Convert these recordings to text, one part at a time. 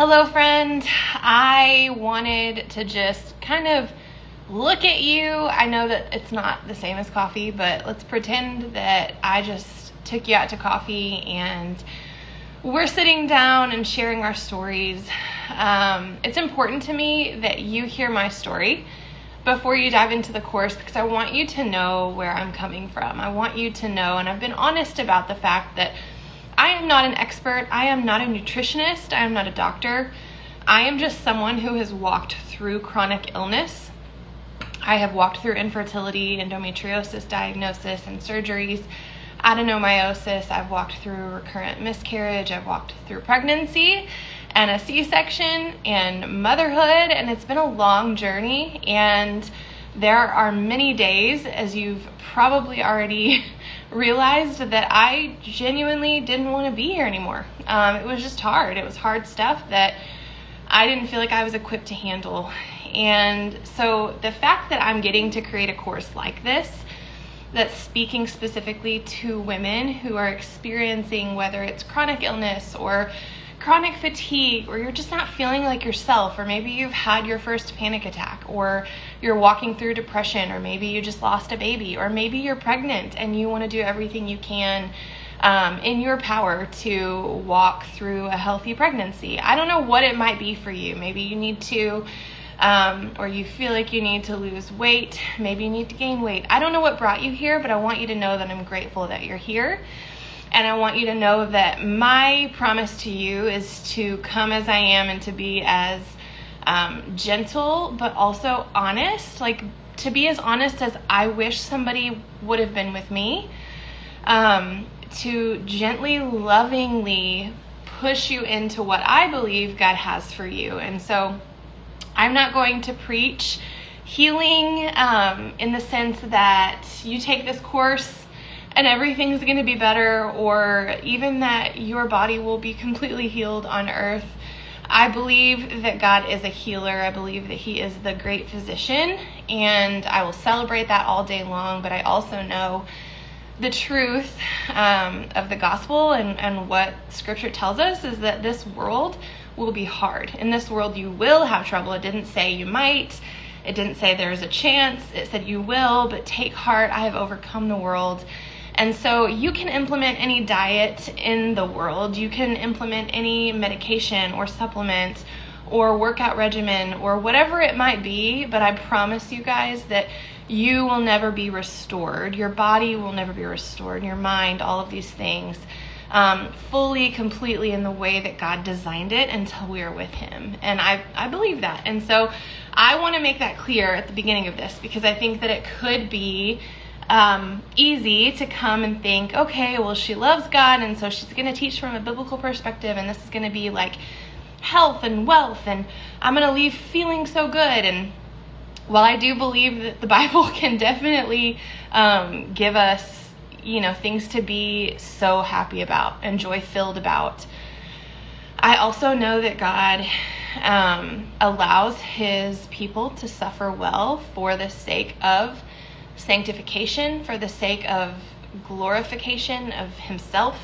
Hello, friend. I wanted to just kind of look at you. I know that it's not the same as coffee, but let's pretend that I just took you out to coffee and we're sitting down and sharing our stories. It's important to me that you hear my story before you dive into the course because I want you to know where I'm coming from. I want you to know, and I've been honest about the fact that I am not an expert. I am not a nutritionist. I am not a doctor. I am just someone who has walked through chronic illness. I have walked through infertility, endometriosis diagnosis and surgeries, adenomyosis. I've walked through recurrent miscarriage. I've walked through pregnancy and a C-section and motherhood, and it's been a long journey. And there are many days, as you've probably already realized, that I genuinely didn't want to be here anymore. It was just hard. It was hard stuff that I didn't feel like I was equipped to handle. And so the fact that I'm getting to create a course like this that's speaking specifically to women who are experiencing, whether it's chronic illness or chronic fatigue, or you're just not feeling like yourself, or maybe you've had your first panic attack, or you're walking through depression, or maybe you just lost a baby, or maybe you're pregnant and you want to do everything you can in your power to walk through a healthy pregnancy. I don't know what it might be for you. Maybe you need to or you feel like you need to lose weight. Maybe you need to gain weight. I don't know what brought you here, but I want you to know that I'm grateful that you're here. And I want you to know that my promise to you is to come as I am and to be as gentle, but also honest, like to be as honest as I wish somebody would have been with me, to gently, lovingly push you into what I believe God has for you. And so I'm not going to preach healing in the sense that you take this course and everything's going to be better, or even that your body will be completely healed on earth. I believe that God is a healer. I believe that He is the great physician, and I will celebrate that all day long. But I also know the truth of the gospel and what Scripture tells us is that this world will be hard. In this world, you will have trouble. It didn't say you might. It didn't say there's a chance. It said you will, but take heart. I have overcome the world. And so you can implement any diet in the world. You can implement any medication or supplement or workout regimen or whatever it might be. But I promise you guys that you will never be restored. Your body will never be restored. Your mind, all of these things, fully, completely in the way that God designed it until we are with Him. And I believe that. And so I want to make that clear at the beginning of this because I think that it could be easy to come and think, okay, well, she loves God, and so she's going to teach from a biblical perspective, and this is going to be like health and wealth, and I'm going to leave feeling so good. And while I do believe that the Bible can definitely give us, things to be so happy about and joy-filled about, I also know that God allows His people to suffer well for the sake of sanctification, for the sake of glorification of Himself.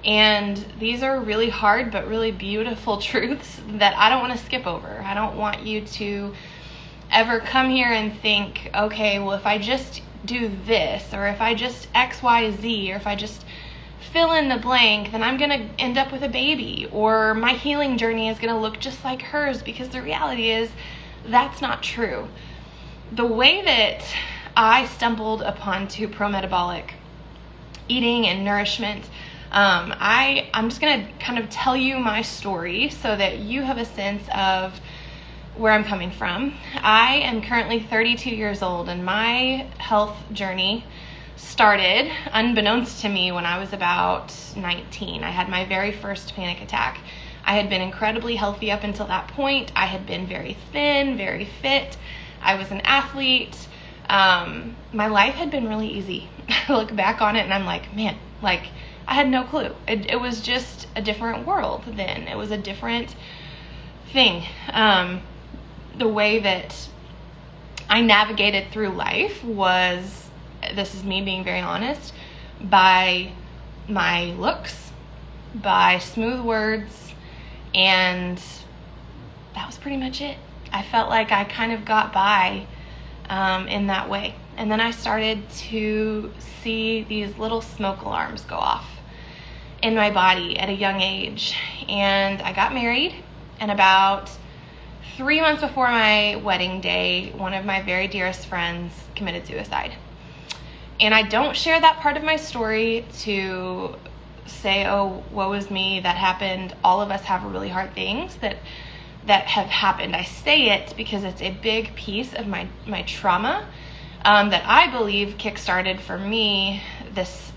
And these are really hard but really beautiful truths that I don't want to skip over. I don't want you to ever come here and think, okay, well, if I just do this, or if I just X, Y, Z, or if I just fill in the blank, then I'm going to end up with a baby, or my healing journey is going to look just like hers, because the reality is that's not true. The way that I stumbled upon pro-metabolic eating and nourishment, I'm just going to kind of tell you my story so that you have a sense of where I'm coming from. I am currently 32 years old, and my health journey started unbeknownst to me when I was about 19. I had my very first panic attack. I had been incredibly healthy up until that point. I had been very thin, very fit. I was an athlete. My life had been really easy. I look back on it and I'm like, man, I had no clue. It was just a different world then. It was a different thing. The way that I navigated through life was, this is me being very honest, by my looks, by smooth words, and that was pretty much it. I felt like I kind of got by in that way. And then I started to see these little smoke alarms go off in my body at a young age. And I got married, and about 3 months before my wedding day, one of my very dearest friends committed suicide. And I don't share that part of my story to say, oh, woe is me, that happened. All of us have really hard things that have happened. I say it because it's a big piece of my trauma that I believe kickstarted for me this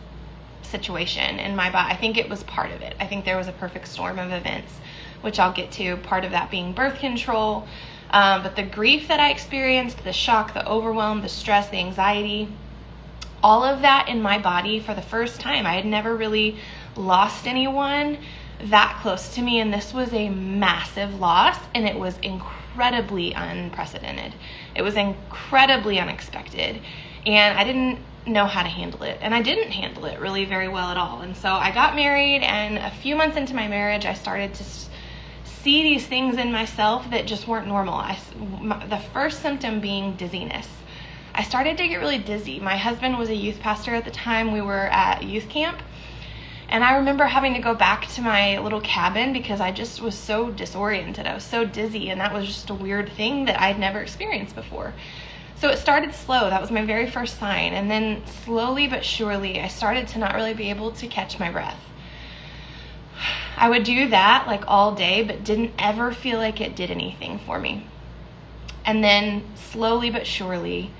situation in my body. I think it was part of it. I think there was a perfect storm of events, which I'll get to, part of that being birth control. But the grief that I experienced, the shock, the overwhelm, the stress, the anxiety, all of that in my body for the first time. I had never really lost anyone that close to me, and this was a massive loss, and it was incredibly unprecedented. It was incredibly unexpected, and I didn't know how to handle it, and I didn't handle it really very well at all. And so I got married, and a few months into my marriage, I started to see these things in myself that just weren't normal. The first symptom being dizziness. I started to get really dizzy. My husband was a youth pastor at the time. We were at youth camp, and I remember having to go back to my little cabin because I just was so disoriented. I was so dizzy, and that was just a weird thing that I'd never experienced before. So it started slow. That was my very first sign. And then slowly but surely, I started to not really be able to catch my breath. I would do that like all day, but didn't ever feel like it did anything for me. And then slowly but surely,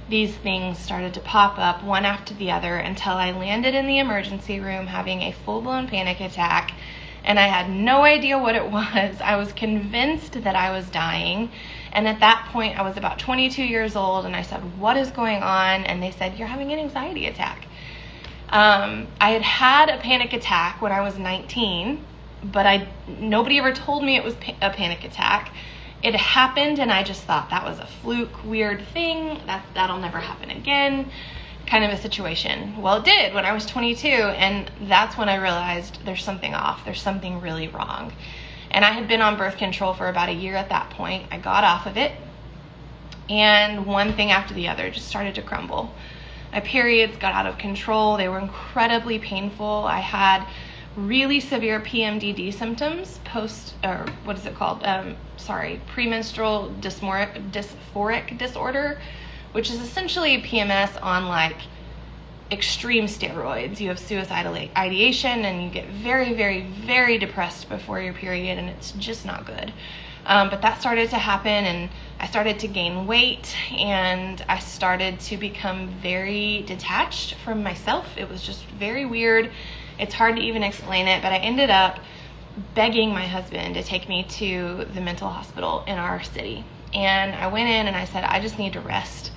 these things started to pop up one after the other until I landed in the emergency room having a full-blown panic attack, and I had no idea what it was. I was convinced that I was dying, and at that point I was about 22 years old, and I said, what is going on? And they said, you're having an anxiety attack. I had had a panic attack when I was 19, but nobody ever told me it was a panic attack. It happened, and I just thought that was a fluke, weird thing, that'll never happen again, kind of a situation. Well, it did when I was 22, and that's when I realized there's something off. There's something really wrong. And I had been on birth control for about a year at that point. I got off of it, and one thing after the other just started to crumble. My periods got out of control. They were incredibly painful. I had really severe PMDD symptoms, premenstrual dysphoric disorder, which is essentially PMS on like extreme steroids. You have suicidal ideation, and you get very, very, very depressed before your period, and it's just not good. But that started to happen, and I started to gain weight, and I started to become very detached from myself. It was just very weird. It's hard to even explain it, but I ended up begging my husband to take me to the mental hospital in our city. And I went in and I said, I just need to rest.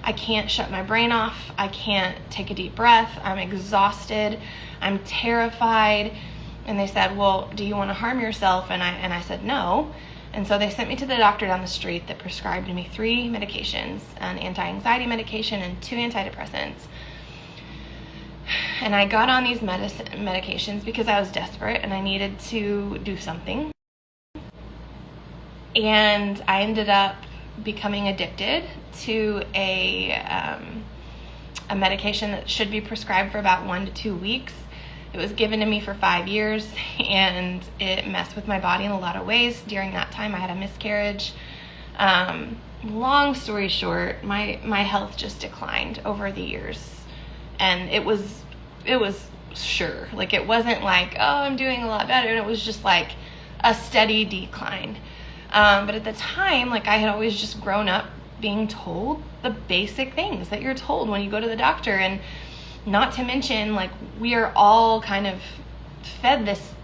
I can't shut my brain off. I can't take a deep breath. I'm exhausted. I'm terrified. And they said, well, do you want to harm yourself? And I said, no. And so they sent me to the doctor down the street that prescribed me 3 medications, an anti-anxiety medication and 2 antidepressants. And I got on these medications because I was desperate and I needed to do something. And I ended up becoming addicted to a medication that should be prescribed for about 1 to 2 weeks. It was given to me for 5 years, and it messed with my body in a lot of ways. During that time, I had a miscarriage. Long story short, my health just declined over the years. And it was sure. Like, it wasn't like, oh, I'm doing a lot better. And it was just like a steady decline. But at the time, like, I had always just grown up being told the basic things that you're told when you go to the doctor. And not to mention, like, we are all kind of fed this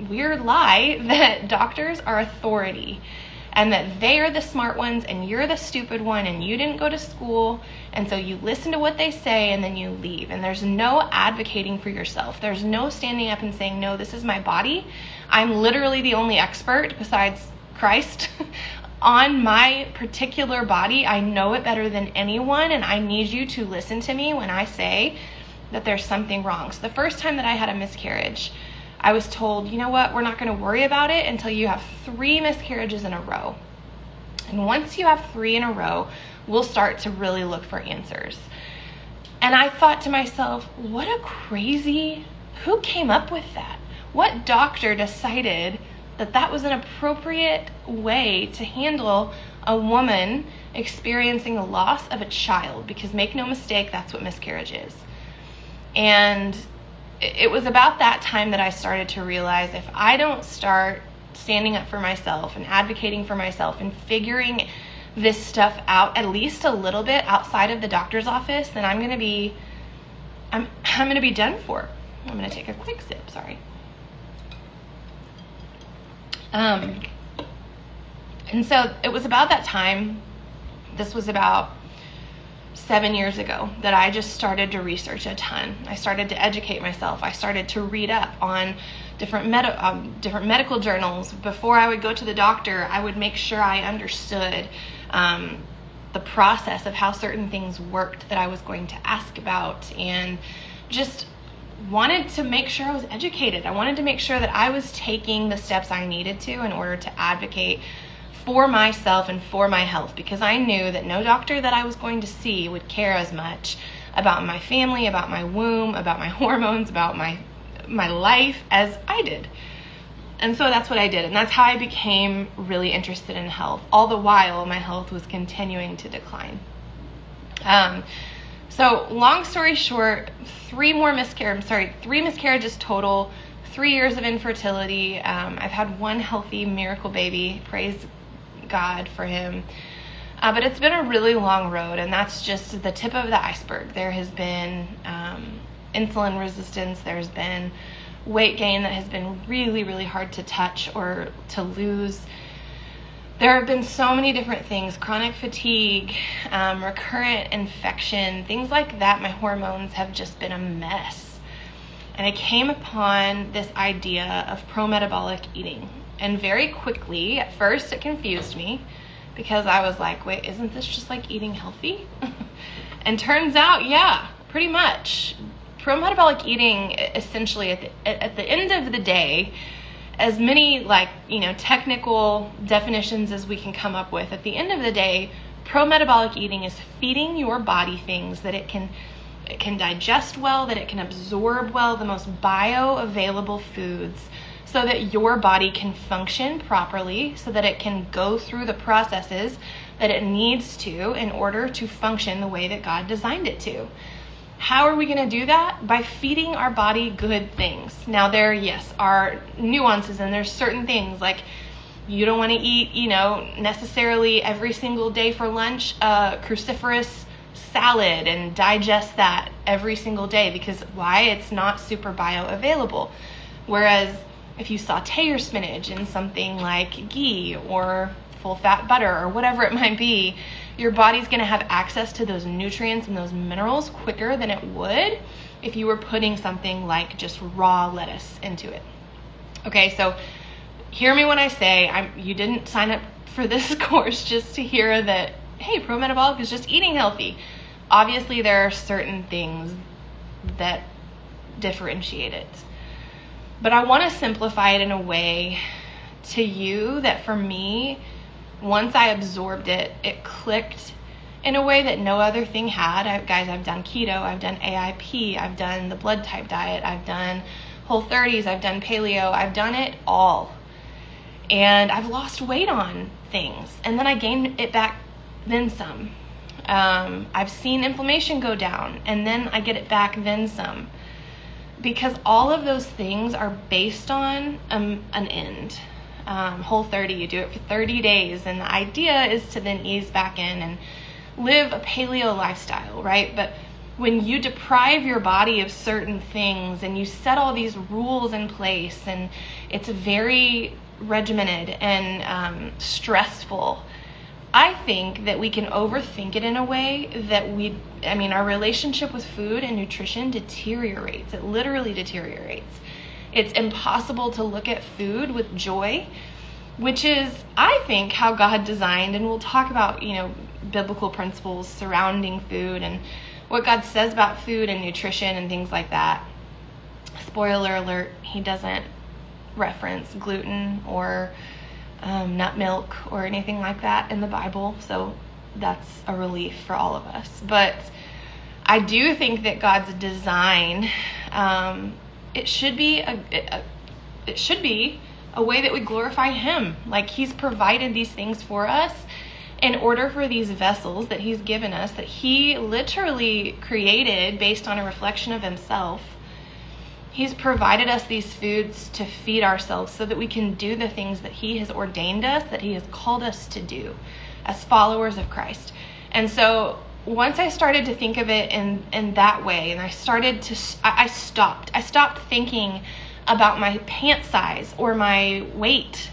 weird lie that doctors are authority and that they are the smart ones and you're the stupid one and you didn't go to school, and so you listen to what they say and then you leave. And there's no advocating for yourself. There's no standing up and saying, no, this is my body. I'm literally the only expert besides Christ on my particular body. I know it better than anyone, and I need you to listen to me when I say that there's something wrong. So the first time that I had a miscarriage, I was told, you know what, we're not going to worry about it until you have 3 miscarriages in a row. And once you have 3 in a row, we'll start to really look for answers. And I thought to myself, who came up with that? What doctor decided that that was an appropriate way to handle a woman experiencing the loss of a child? Because make no mistake, that's what miscarriage is. And it was about that time that I started to realize, if I don't start standing up for myself and advocating for myself and figuring this stuff out at least a little bit outside of the doctor's office, then I'm going to be done for. I'm going to take a quick sip, sorry. And so it was about that time, this was about 7 years ago, that I just started to research a ton. I started to educate myself. I started to read up on different medical journals. Before I would go to the doctor, I would make sure I understood the process of how certain things worked that I was going to ask about, and just wanted to make sure I was educated. I wanted to make sure that I was taking the steps I needed to in order to advocate for myself and for my health, because I knew that no doctor that I was going to see would care as much about my family, about my womb, about my hormones, about my life as I did. And so that's what I did, and that's how I became really interested in health. All the while, my health was continuing to decline. So long story short, 3 miscarriages total, 3 years of infertility. I've had 1 healthy miracle baby, praise God for him. But it's been a really long road, and that's just the tip of the iceberg. There has been insulin resistance. There's been weight gain that has been really, really hard to touch or to lose. There have been so many different things, chronic fatigue, recurrent infection, things like that. My hormones have just been a mess. And I came upon this idea of pro-metabolic eating. And very quickly, at first it confused me, because I was like, wait, isn't this just like eating healthy? And turns out, yeah, pretty much. Pro-metabolic eating, essentially, at the end of the day, as many technical definitions as we can come up with, at the end of the day, pro-metabolic eating is feeding your body things that it can digest well, that it can absorb well, the most bioavailable foods, so that your body can function properly, so that it can go through the processes that it needs to in order to function the way that God designed it to. How are we going to do that? By feeding our body good things. Now there, yes, are nuances, and there's certain things like you don't want to eat, necessarily every single day for lunch, a cruciferous salad and digest that every single day, because why? It's not super bioavailable. Whereas if you saute your spinach in something like ghee or full fat butter or whatever it might be, your body's going to have access to those nutrients and those minerals quicker than it would if you were putting something like just raw lettuce into it. Okay, so hear me when I say you didn't sign up for this course just to hear that, hey, pro-metabolic is just eating healthy. Obviously, there are certain things that differentiate it. But I want to simplify it in a way to you that for me, once I absorbed it, it clicked in a way that no other thing had. I've done keto, I've done AIP, I've done the blood type diet, I've done Whole30s, I've done paleo, I've done it all. And I've lost weight on things, and then I gained it back, then some. I've seen inflammation go down, and then I get it back, then some. Because all of those things are based on an end. Whole30, you do it for 30 days, and the idea is to then ease back in and live a paleo lifestyle, right? But when you deprive your body of certain things and you set all these rules in place, and it's very regimented and stressful, I think that we can overthink it in a way that our relationship with food and nutrition deteriorates. It literally deteriorates. It's impossible to look at food with joy, which is, I think, how God designed, and we'll talk about, biblical principles surrounding food and what God says about food and nutrition and things like that. spoiler alert, he doesn't reference gluten or nut milk or anything like that in the Bible. So that's a relief for all of us. But I do think that God's design, it should be a way that we glorify him. Like, he's provided these things for us in order for these vessels that he's given us, that he literally created based on a reflection of himself. He's provided us these foods to feed ourselves so that we can do the things that he has ordained us, that he has called us to do as followers of Christ. And so once I started to think of it in that way, and I stopped thinking about my pant size or my weight.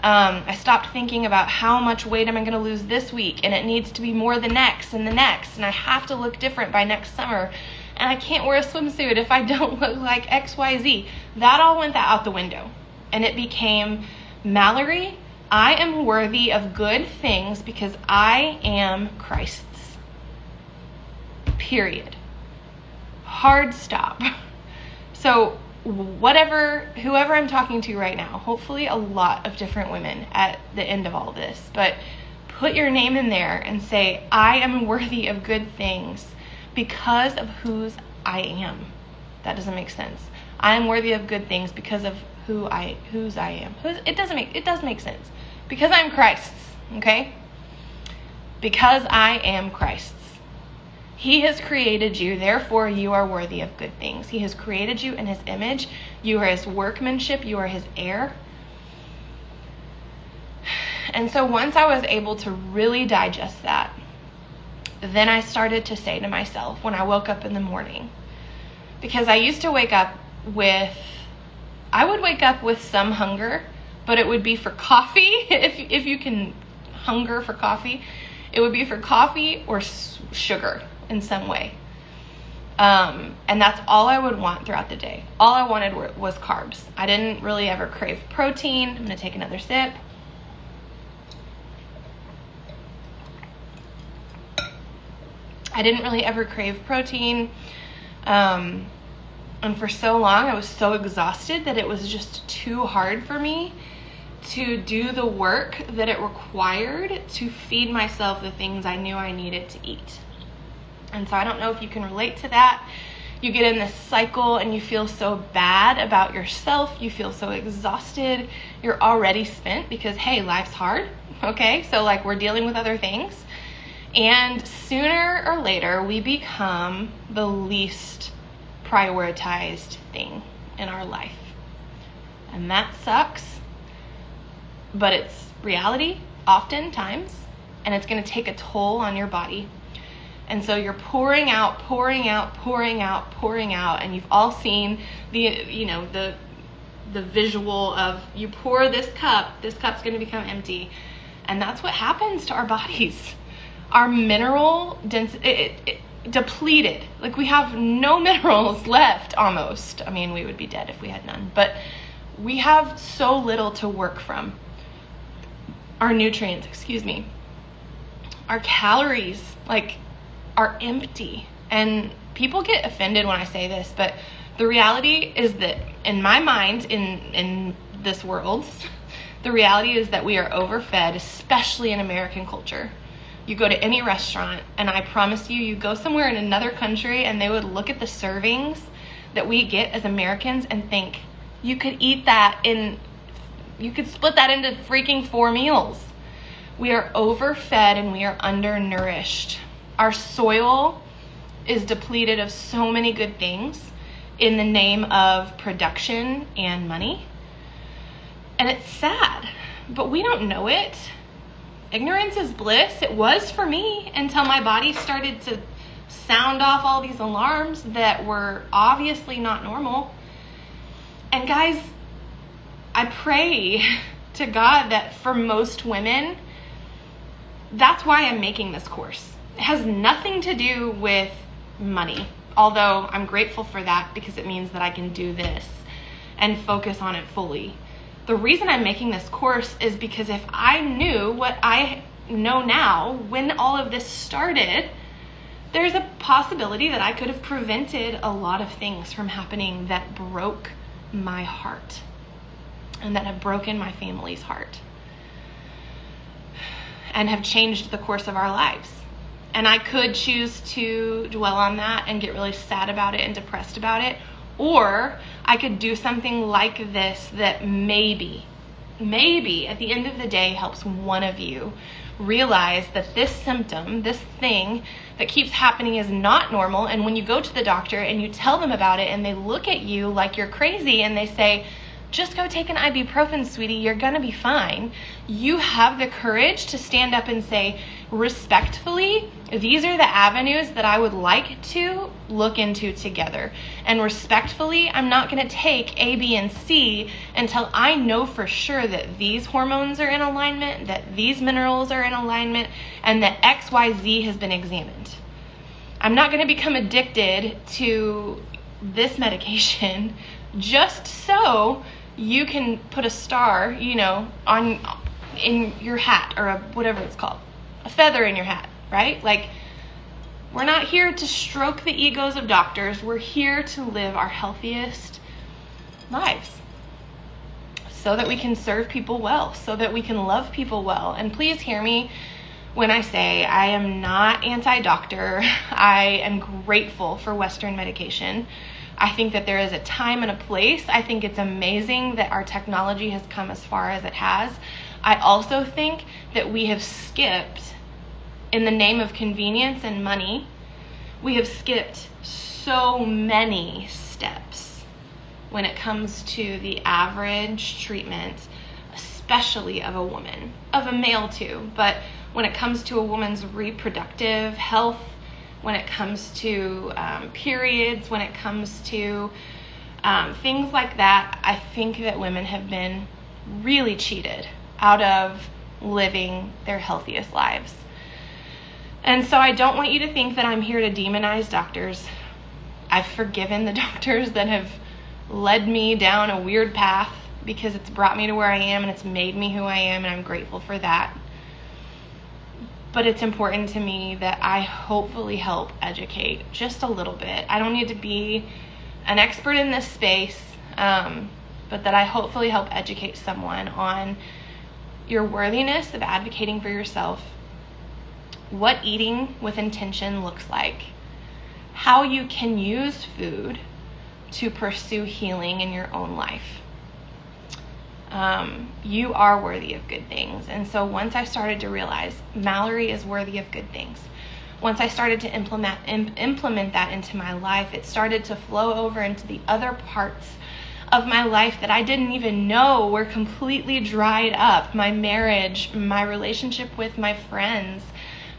I stopped thinking about how much weight am I going to lose this week, and it needs to be more the next, and I have to look different by next summer, and I can't wear a swimsuit if I don't look like XYZ. That all went out the window, and it became, Mallory, I am worthy of good things because I am Christ's. Period. Hard stop. So whoever I'm talking to right now, hopefully a lot of different women at the end of all this, but put your name in there and say, I am worthy of good things because of whose I am. That doesn't make sense. I am worthy of good things because of whose I am. It does make sense. Because I'm Christ's, okay? Because I am Christ's. He has created you, therefore you are worthy of good things. He has created you in his image. You are his workmanship. You are his heir. And so once I was able to really digest that, then I started to say to myself when I woke up in the morning, because I used to wake up with some hunger, but it would be for coffee. If you can hunger for coffee, it would be for coffee or sugar in some way. And that's all I would want throughout the day. All I wanted was carbs. I didn't really ever crave protein. I'm going to take another sip. I didn't really ever crave protein. And for so long, I was so exhausted that it was just too hard for me to do the work that it required to feed myself the things I knew I needed to eat. And so I don't know if you can relate to that. You get in this cycle and you feel so bad about yourself. You feel so exhausted. You're already spent because, hey, life's hard. Okay, so like we're dealing with other things. And sooner or later, we become the least prioritized thing in our life. And that sucks. But it's reality oftentimes. And it's going to take a toll on your body. And so you're pouring out, and you've all seen the visual of you pour this cup's going to become empty. And that's what happens to our bodies. Our mineral density, depleted. Like we have no minerals left almost. I mean, we would be dead if we had none, but we have so little to work from. Our nutrients, our calories, are empty. And people get offended when I say this, but the reality is that in my mind, in this world, the reality is that we are overfed, especially in American culture. You go to any restaurant, and I promise you go somewhere in another country, and they would look at the servings that we get as Americans and think, you could eat that you could split that into freaking 4 meals. We are overfed and we are undernourished. Our soil is depleted of so many good things in the name of production and money. And it's sad, but we don't know it. Ignorance is bliss. It was for me until my body started to sound off all these alarms that were obviously not normal. And guys, I pray to God that for most women, that's why I'm making this course. It has nothing to do with money, although I'm grateful for that because it means that I can do this and focus on it fully. The reason I'm making this course is because if I knew what I know now when all of this started, there's a possibility that I could have prevented a lot of things from happening that broke my heart and that have broken my family's heart and have changed the course of our lives. And I could choose to dwell on that and get really sad about it and depressed about it, or I could do something like this that maybe at the end of the day helps one of you realize that this symptom, this thing that keeps happening is not normal. And when you go to the doctor and you tell them about it and they look at you like you're crazy and they say, just go take an ibuprofen, sweetie, you're gonna be fine. You have the courage to stand up and say, respectfully, these are the avenues that I would like to look into together. And respectfully, I'm not gonna take A, B, and C until I know for sure that these hormones are in alignment, that these minerals are in alignment, and that X, Y, Z has been examined. I'm not gonna become addicted to this medication just so you can put a star, in your hat, or whatever it's called, a feather in your hat, right? Like, we're not here to stroke the egos of doctors. We're here to live our healthiest lives so that we can serve people well, so that we can love people well. And please hear me when I say I am not anti-doctor. I am grateful for Western medication. I think that there is a time and a place. I think it's amazing that our technology has come as far as it has. I also think that we have skipped, in the name of convenience and money, we have skipped so many steps when it comes to the average treatment, especially of a woman, of a male too, but when it comes to a woman's reproductive health, when it comes to periods, when it comes to things like that, I think that women have been really cheated out of living their healthiest lives. And so I don't want you to think that I'm here to demonize doctors. I've forgiven the doctors that have led me down a weird path because it's brought me to where I am and it's made me who I am, and I'm grateful for that. But it's important to me that I hopefully help educate just a little bit. I don't need to be an expert in this space, but that I hopefully help educate someone on your worthiness of advocating for yourself, what eating with intention looks like, how you can use food to pursue healing in your own life. You are worthy of good things. And so once I started to realize Mallory is worthy of good things, once I started to implement that into my life, it started to flow over into the other parts of my life that I didn't even know were completely dried up. My marriage, my relationship with my friends,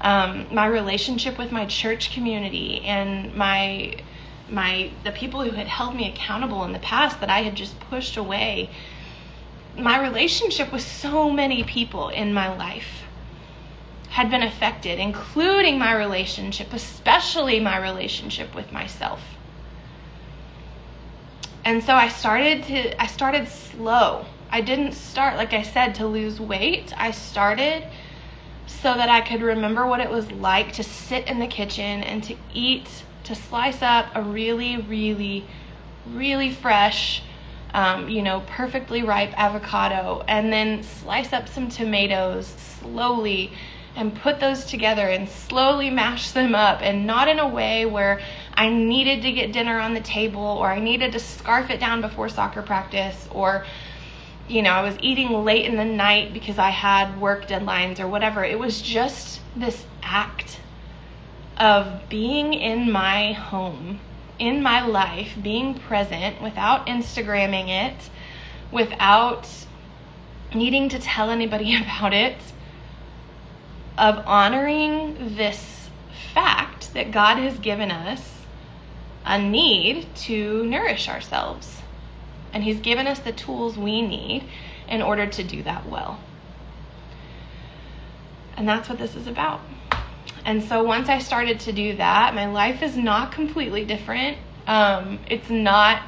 my relationship with my church community, and the people who had held me accountable in the past that I had just pushed away. My relationship with so many people in my life had been affected, including my relationship, especially my relationship with myself. And so I started slow. I didn't start, like I said, to lose weight. I started so that I could remember what it was like to sit in the kitchen and to eat, to slice up a really, really, really fresh, perfectly ripe avocado, and then slice up some tomatoes slowly and put those together and slowly mash them up, and not in a way where I needed to get dinner on the table or I needed to scarf it down before soccer practice, or I was eating late in the night because I had work deadlines or whatever. It was just this act of being in my home, in my life, being present without Instagramming it, without needing to tell anybody about it, of honoring this fact that God has given us a need to nourish ourselves. And He's given us the tools we need in order to do that well. And that's what this is about. And so once I started to do that, my life is not completely different. It's not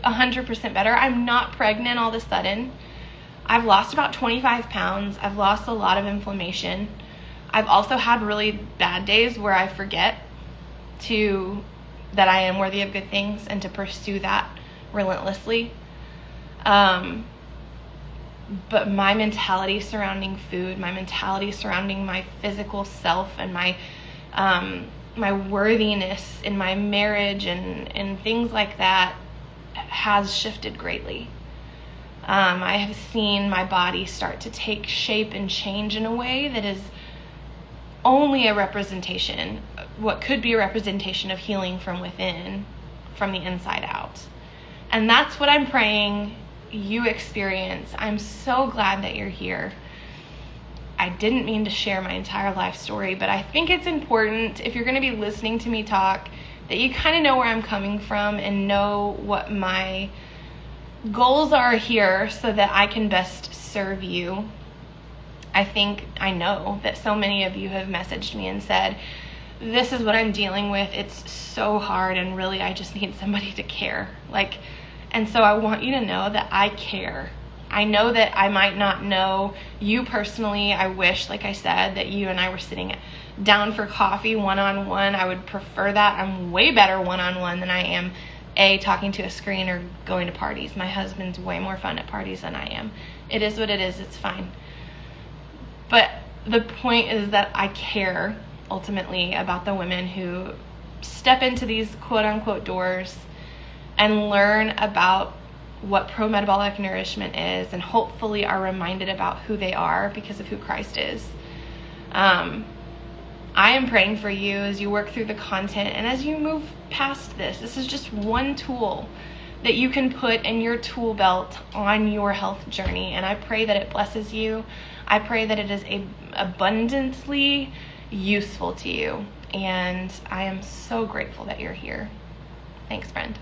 100% better. I'm not pregnant all of a sudden. I've lost about 25 pounds. I've lost a lot of inflammation. I've also had really bad days where I forget that I am worthy of good things and to pursue that relentlessly. But my mentality surrounding food, my mentality surrounding my physical self and my worthiness in my marriage and things like that has shifted greatly. I have seen my body start to take shape and change in a way that is only a representation, what could be a representation of healing from within, from the inside out. And that's what I'm praying you experience. I'm so glad that you're here. I didn't mean to share my entire life story, but I think it's important, if you're going to be listening to me talk, that you kind of know where I'm coming from and know what my goals are here so that I can best serve you. I know that so many of you have messaged me and said, this is what I'm dealing with. It's so hard, and really I just need somebody to care. And so I want you to know that I care. I know that I might not know you personally. I wish, like I said, that you and I were sitting down for coffee one-on-one. I would prefer that. I'm way better one-on-one than I am talking to a screen or going to parties. My husband's way more fun at parties than I am. It is what it is. It's fine. But the point is that I care ultimately about the women who step into these quote-unquote doors and learn about what pro-metabolic nourishment is, and hopefully are reminded about who they are because of who Christ is. I am praying for you as you work through the content and as you move past this. This is just one tool that you can put in your tool belt on your health journey, and I pray that it blesses you. I pray that it is abundantly useful to you, and I am so grateful that you're here. Thanks, friend.